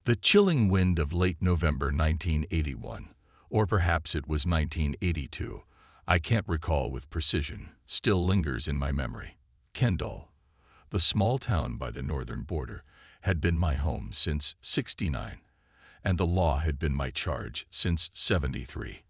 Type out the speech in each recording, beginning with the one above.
The chilling wind of late November 1981, or perhaps it was 1982, I can't recall with precision, still lingers in my memory. Kendall, the small town by the northern border, had been my home since '69, and the law had been my charge since '73.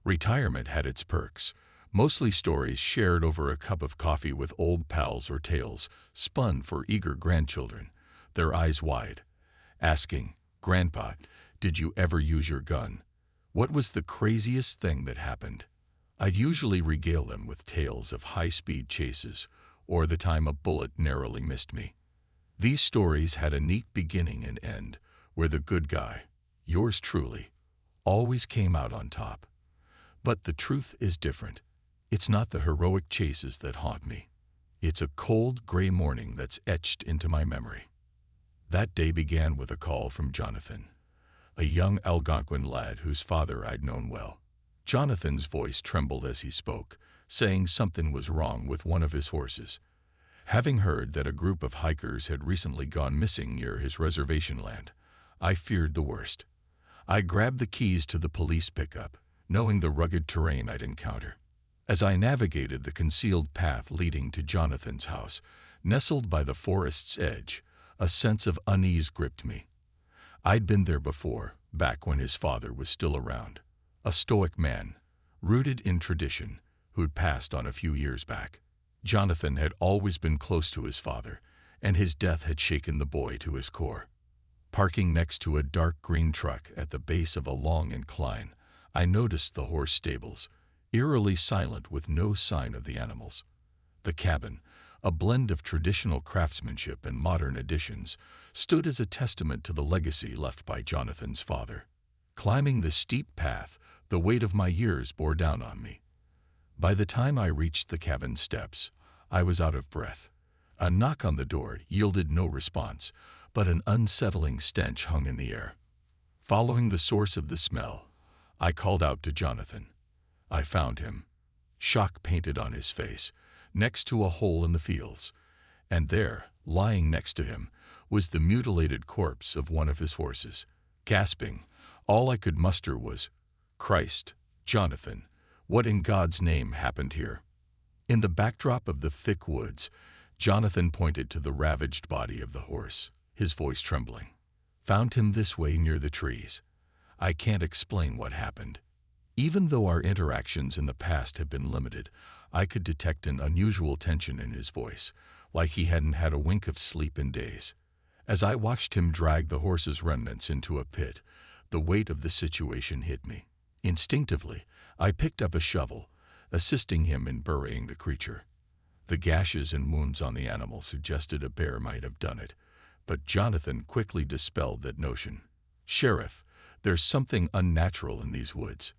Retirement had its perks, mostly stories shared over a cup of coffee with old pals or tales spun for eager grandchildren, their eyes wide, asking, "Grandpa, did you ever use your gun? What was the craziest thing that happened?" I'd usually regale them with tales of high-speed chases or the time a bullet narrowly missed me. These stories had a neat beginning and end where the good guy, yours truly, always came out on top. But the truth is different. It's not the heroic chases that haunt me. It's a cold, gray morning that's etched into my memory. That day began with a call from Jonathan, a young Algonquin lad whose father I'd known well. Jonathan's voice trembled as he spoke, saying something was wrong with one of his horses. Having heard that a group of hikers had recently gone missing near his reservation land, I feared the worst. I grabbed the keys to the police pickup, knowing the rugged terrain I'd encounter. As I navigated the concealed path leading to Jonathan's house, nestled by the forest's edge, a sense of unease gripped me. I'd been there before, back when his father was still around. A stoic man, rooted in tradition, who'd passed on a few years back. Jonathan had always been close to his father, and his death had shaken the boy to his core. Parking next to a dark green truck at the base of a long incline, I noticed the horse stables, eerily silent with no sign of the animals. The cabin, a blend of traditional craftsmanship and modern additions, stood as a testament to the legacy left by Jonathan's father. Climbing the steep path, the weight of my years bore down on me. By the time I reached the cabin steps, I was out of breath. A knock on the door yielded no response, but an unsettling stench hung in the air. Following the source of the smell, I called out to Jonathan. I found him, shock painted on his face, next to a hole in the fields, and there, lying next to him, was the mutilated corpse of one of his horses. Gasping, all I could muster was, "Christ, Jonathan, what in God's name happened here?" In the backdrop of the thick woods, Jonathan pointed to the ravaged body of the horse, his voice trembling. "Found him this way near the trees. I can't explain what happened." Even though our interactions in the past had been limited, I could detect an unusual tension in his voice, like he hadn't had a wink of sleep in days. As I watched him drag the horse's remnants into a pit, the weight of the situation hit me. Instinctively, I picked up a shovel, assisting him in burying the creature. The gashes and wounds on the animal suggested a bear might have done it, but Jonathan quickly dispelled that notion. "Sheriff, there's something unnatural in these woods.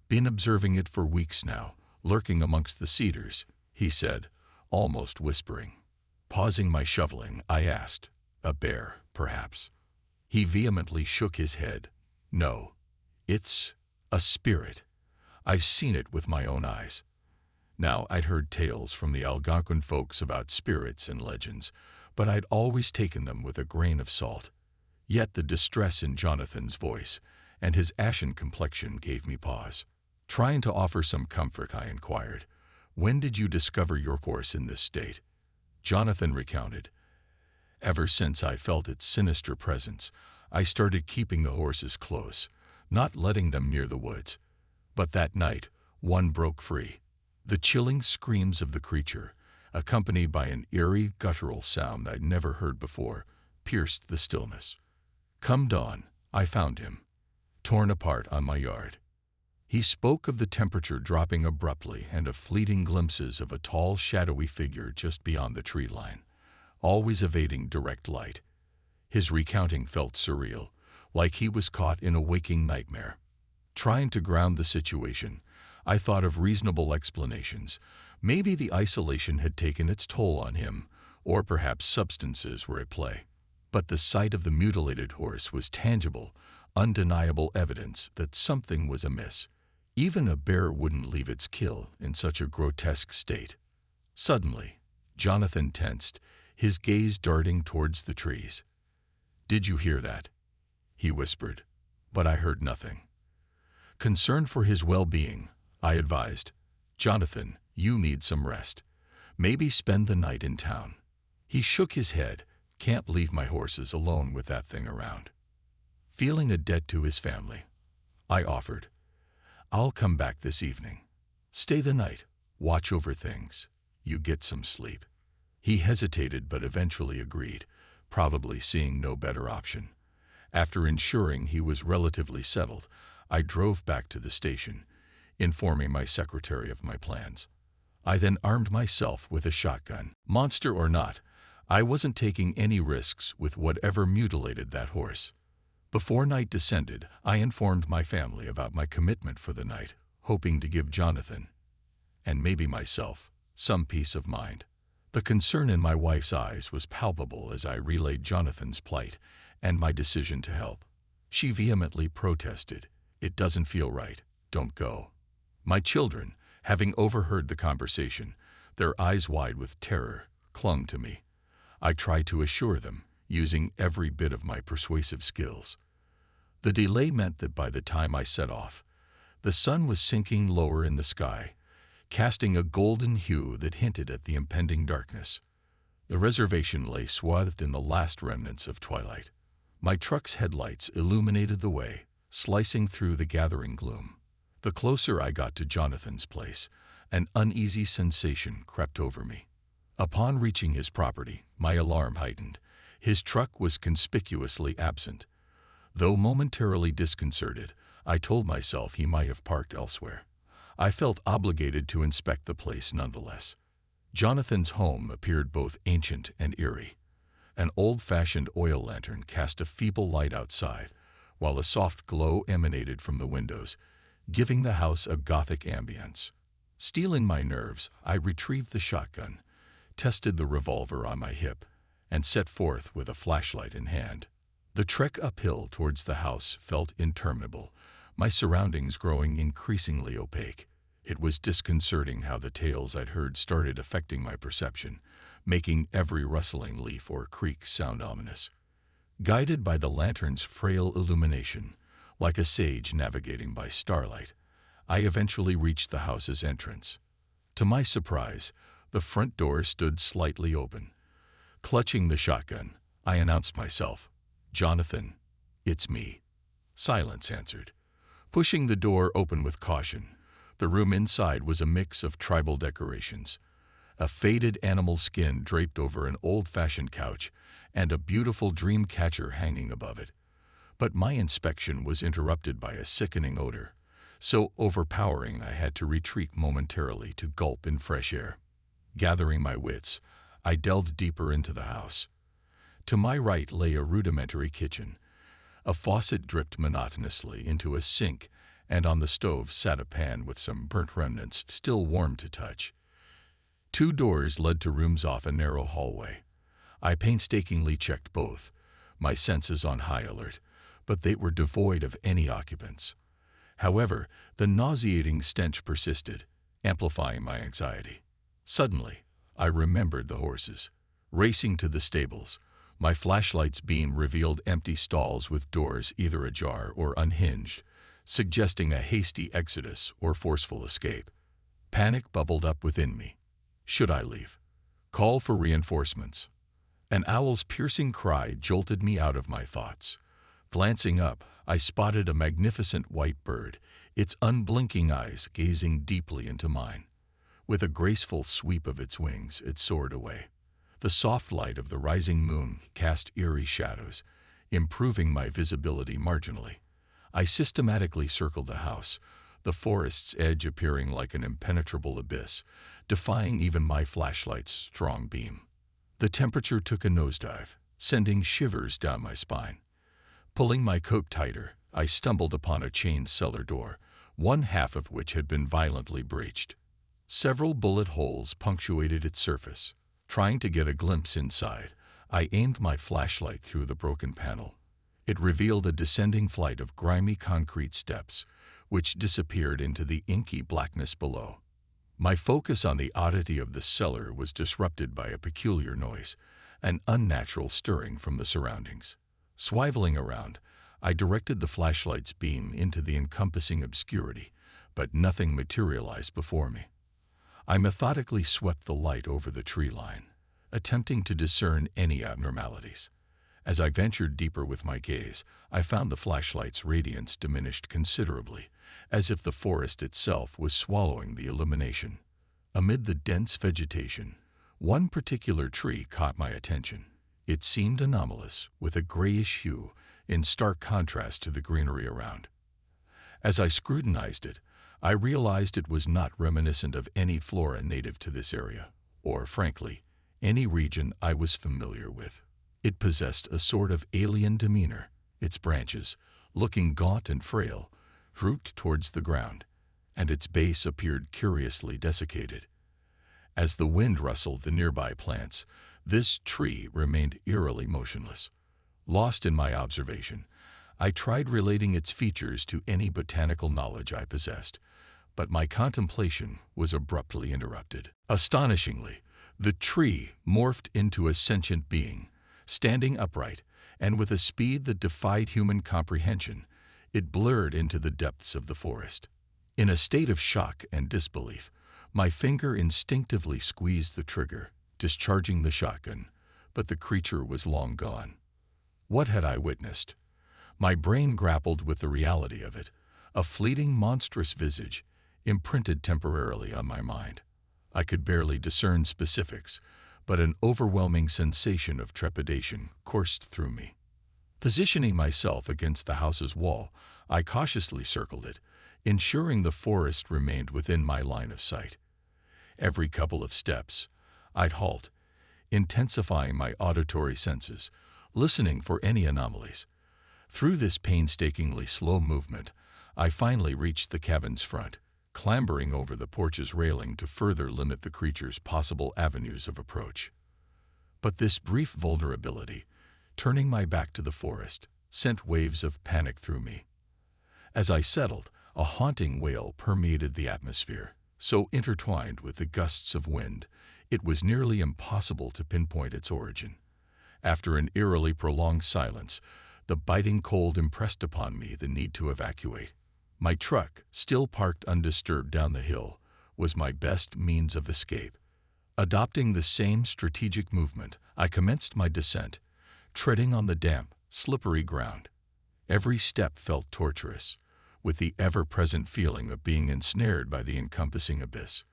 Been observing it for weeks now, lurking amongst the cedars," he said, almost whispering. Pausing my shoveling, I asked, "A bear, perhaps?" He vehemently shook his head. "No, it's a spirit. I've seen it with my own eyes." Now, I'd heard tales from the Algonquin folks about spirits and legends, but I'd always taken them with a grain of salt. Yet the distress in Jonathan's voice and his ashen complexion gave me pause. Trying to offer some comfort, I inquired, "When did you discover your horse in this state?" Jonathan recounted. "Ever since I felt its sinister presence, I started keeping the horses close, not letting them near the woods. But that night, one broke free. The chilling screams of the creature, accompanied by an eerie, guttural sound I'd never heard before, pierced the stillness. Come dawn, I found him, torn apart on my yard." He spoke of the temperature dropping abruptly and of fleeting glimpses of a tall, shadowy figure just beyond the tree line, always evading direct light. His recounting felt surreal, like he was caught in a waking nightmare. Trying to ground the situation, I thought of reasonable explanations. Maybe the isolation had taken its toll on him, or perhaps substances were at play. But the sight of the mutilated horse was tangible, undeniable evidence that something was amiss. Even a bear wouldn't leave its kill in such a grotesque state. Suddenly, Jonathan tensed, his gaze darting towards the trees. "Did you hear that?" he whispered, but I heard nothing. Concerned for his well-being, I advised, "Jonathan, you need some rest. Maybe spend the night in town." He shook his head. "Can't leave my horses alone with that thing around." Feeling a debt to his family, I offered, "I'll come back this evening. Stay the night, watch over things. You get some sleep." He hesitated but eventually agreed, probably seeing no better option. After ensuring he was relatively settled, I drove back to the station, informing my secretary of my plans. I then armed myself with a shotgun. Monster or not, I wasn't taking any risks with whatever mutilated that horse. Before night descended, I informed my family about my commitment for the night, hoping to give Jonathan, and maybe myself, some peace of mind. The concern in my wife's eyes was palpable as I relayed Jonathan's plight and my decision to help. She vehemently protested, "It doesn't feel right. Don't go." My children, having overheard the conversation, their eyes wide with terror, clung to me. I tried to assure them, using every bit of my persuasive skills. The delay meant that by the time I set off, the sun was sinking lower in the sky, casting a golden hue that hinted at the impending darkness. The reservation lay swathed in the last remnants of twilight. My truck's headlights illuminated the way, slicing through the gathering gloom. The closer I got to Jonathan's place, an uneasy sensation crept over me. Upon reaching his property, my alarm heightened. His truck was conspicuously absent. Though momentarily disconcerted, I told myself he might have parked elsewhere. I felt obligated to inspect the place nonetheless. Jonathan's home appeared both ancient and eerie. An old-fashioned oil lantern cast a feeble light outside, while a soft glow emanated from the windows, giving the house a gothic ambience. Steeling my nerves, I retrieved the shotgun, tested the revolver on my hip, and set forth with a flashlight in hand. The trek uphill towards the house felt interminable, my surroundings growing increasingly opaque. It was disconcerting how the tales I'd heard started affecting my perception, making every rustling leaf or creak sound ominous. Guided by the lantern's frail illumination, like a sage navigating by starlight, I eventually reached the house's entrance. To my surprise, the front door stood slightly open. Clutching the shotgun, I announced myself, "Jonathan, it's me." Silence answered. Pushing the door open with caution, the room inside was a mix of tribal decorations. A faded animal skin draped over an old-fashioned couch, and a beautiful dream catcher hanging above it. But my inspection was interrupted by a sickening odor, so overpowering I had to retreat momentarily to gulp in fresh air. Gathering my wits, I delved deeper into the house. To my right lay a rudimentary kitchen. A faucet dripped monotonously into a sink, and on the stove sat a pan with some burnt remnants still warm to touch. Two doors led to rooms off a narrow hallway. I painstakingly checked both, my senses on high alert, but they were devoid of any occupants. However, the nauseating stench persisted, amplifying my anxiety. Suddenly, I remembered the horses. Racing to the stables, my flashlight's beam revealed empty stalls with doors either ajar or unhinged, suggesting a hasty exodus or forceful escape. Panic bubbled up within me. Should I leave? Call for reinforcements? An owl's piercing cry jolted me out of my thoughts. Glancing up, I spotted a magnificent white bird, its unblinking eyes gazing deeply into mine. With a graceful sweep of its wings, it soared away. The soft light of the rising moon cast eerie shadows, improving my visibility marginally. I systematically circled the house, the forest's edge appearing like an impenetrable abyss, defying even my flashlight's strong beam. The temperature took a nosedive, sending shivers down my spine. Pulling my coat tighter, I stumbled upon a chained cellar door, one half of which had been violently breached. Several bullet holes punctuated its surface. Trying to get a glimpse inside, I aimed my flashlight through the broken panel. It revealed a descending flight of grimy concrete steps, which disappeared into the inky blackness below. My focus on the oddity of the cellar was disrupted by a peculiar noise, an unnatural stirring from the surroundings. Swiveling around, I directed the flashlight's beam into the encompassing obscurity, but nothing materialized before me. I methodically swept the light over the tree line, attempting to discern any abnormalities. As I ventured deeper with my gaze, I found the flashlight's radiance diminished considerably, as if the forest itself was swallowing the illumination. Amid the dense vegetation, one particular tree caught my attention. It seemed anomalous, with a grayish hue, in stark contrast to the greenery around. As I scrutinized it, I realized it was not reminiscent of any flora native to this area, or, frankly, any region I was familiar with. It possessed a sort of alien demeanor, its branches, looking gaunt and frail, drooped towards the ground, and its base appeared curiously desiccated. As the wind rustled the nearby plants, this tree remained eerily motionless. Lost in my observation, I tried relating its features to any botanical knowledge I possessed, but my contemplation was abruptly interrupted. Astonishingly, the tree morphed into a sentient being. Standing upright, and with a speed that defied human comprehension, it blurred into the depths of the forest. In a state of shock and disbelief, my finger instinctively squeezed the trigger, discharging the shotgun, but the creature was long gone. What had I witnessed? My brain grappled with the reality of it, a fleeting monstrous visage, imprinted temporarily on my mind. I could barely discern specifics, but an overwhelming sensation of trepidation coursed through me. Positioning myself against the house's wall, I cautiously circled it, ensuring the forest remained within my line of sight. Every couple of steps, I'd halt, intensifying my auditory senses, listening for any anomalies. Through this painstakingly slow movement, I finally reached the cabin's front, clambering over the porch's railing to further limit the creature's possible avenues of approach. But this brief vulnerability, turning my back to the forest, sent waves of panic through me. As I settled, a haunting wail permeated the atmosphere, so intertwined with the gusts of wind, it was nearly impossible to pinpoint its origin. After an eerily prolonged silence, the biting cold impressed upon me the need to evacuate. My truck, still parked undisturbed down the hill, was my best means of escape. Adopting the same strategic movement, I commenced my descent, treading on the damp, slippery ground. Every step felt torturous, with the ever-present feeling of being ensnared by the encompassing abyss.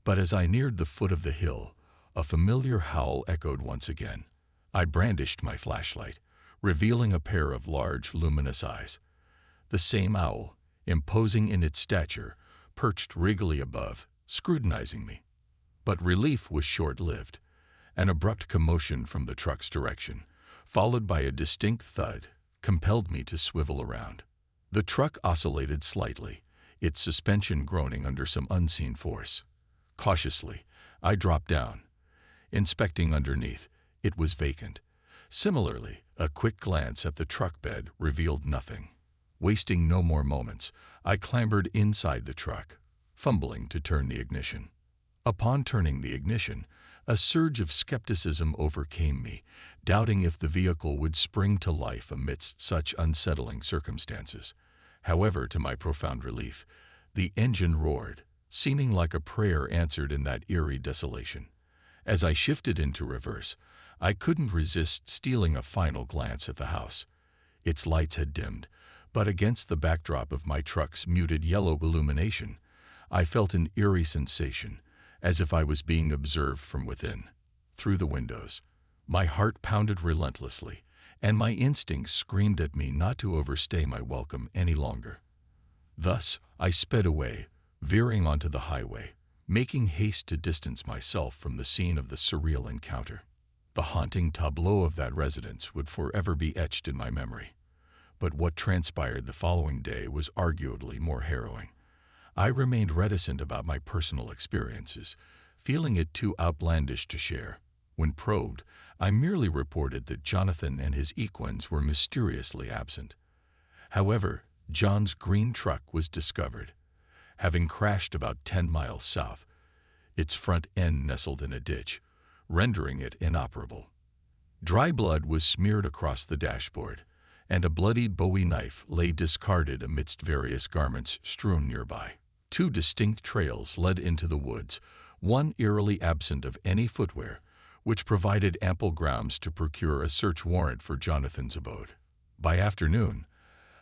But as I neared the foot of the hill, a familiar howl echoed once again. I brandished my flashlight, revealing a pair of large, luminous eyes. The same owl, imposing in its stature, perched regally above, scrutinizing me. But relief was short-lived. An abrupt commotion from the truck's direction, followed by a distinct thud, compelled me to swivel around. The truck oscillated slightly, its suspension groaning under some unseen force. Cautiously, I dropped down. Inspecting underneath, it was vacant. Similarly, a quick glance at the truck bed revealed nothing. Wasting no more moments, I clambered inside the truck, fumbling to turn the ignition. Upon turning the ignition, a surge of skepticism overcame me, doubting if the vehicle would spring to life amidst such unsettling circumstances. However, to my profound relief, the engine roared, seeming like a prayer answered in that eerie desolation. As I shifted into reverse, I couldn't resist stealing a final glance at the house. Its lights had dimmed, but against the backdrop of my truck's muted yellow illumination, I felt an eerie sensation, as if I was being observed from within. Through the windows, my heart pounded relentlessly, and my instincts screamed at me not to overstay my welcome any longer. Thus, I sped away, veering onto the highway, making haste to distance myself from the scene of the surreal encounter. The haunting tableau of that residence would forever be etched in my memory. But what transpired the following day was arguably more harrowing. I remained reticent about my personal experiences, feeling it too outlandish to share. When probed, I merely reported that Jonathan and his equines were mysteriously absent. However, John's green truck was discovered, having crashed about 10 miles south. Its front end nestled in a ditch, rendering it inoperable. Dry blood was smeared across the dashboard, and a bloodied Bowie knife lay discarded amidst various garments strewn nearby. Two distinct trails led into the woods, one eerily absent of any footwear, which provided ample grounds to procure a search warrant for Jonathan's abode. By afternoon,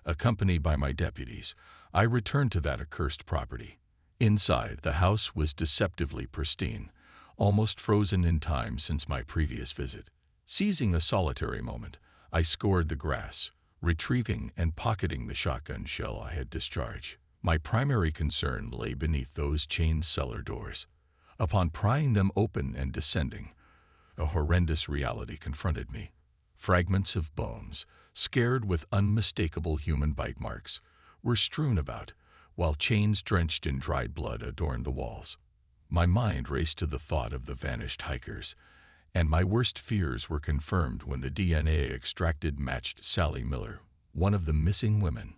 accompanied by my deputies, I returned to that accursed property. Inside, the house was deceptively pristine, almost frozen in time since my previous visit. Seizing a solitary moment, I scoured the grass, retrieving and pocketing the shotgun shell I had discharged. My primary concern lay beneath those chained cellar doors. Upon prying them open and descending, a horrendous reality confronted me. Fragments of bones, scared with unmistakable human bite marks, were strewn about, while chains drenched in dried blood adorned the walls. My mind raced to the thought of the vanished hikers, and my worst fears were confirmed when the DNA extracted matched Sally Miller, one of the missing women.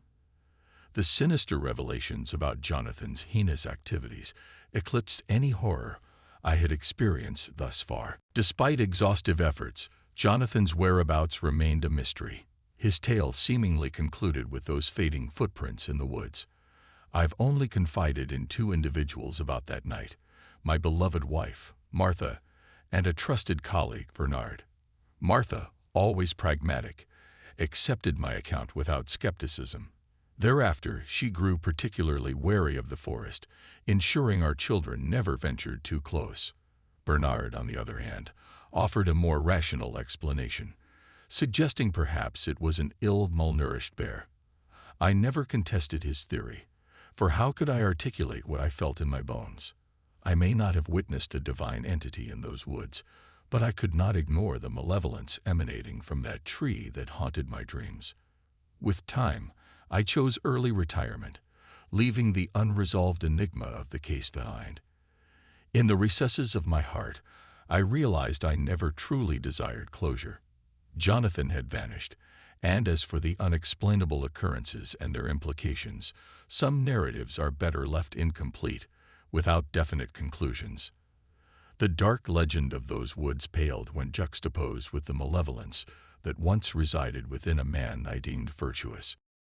The sinister revelations about Jonathan's heinous activities eclipsed any horror I had experienced thus far. Despite exhaustive efforts, Jonathan's whereabouts remained a mystery. His tale seemingly concluded with those fading footprints in the woods. I've only confided in two individuals about that night, my beloved wife, Martha, and a trusted colleague, Bernard. Martha, always pragmatic, accepted my account without skepticism. Thereafter, she grew particularly wary of the forest, ensuring our children never ventured too close. Bernard, on the other hand, offered a more rational explanation, suggesting perhaps it was an ill-malnourished bear. I never contested his theory, for how could I articulate what I felt in my bones? I may not have witnessed a divine entity in those woods, but I could not ignore the malevolence emanating from that tree that haunted my dreams. With time, I chose early retirement, leaving the unresolved enigma of the case behind. In the recesses of my heart, I realized I never truly desired closure. Jonathan had vanished, and as for the unexplainable occurrences and their implications, some narratives are better left incomplete, without definite conclusions. The dark legend of those woods paled when juxtaposed with the malevolence that once resided within a man I deemed virtuous.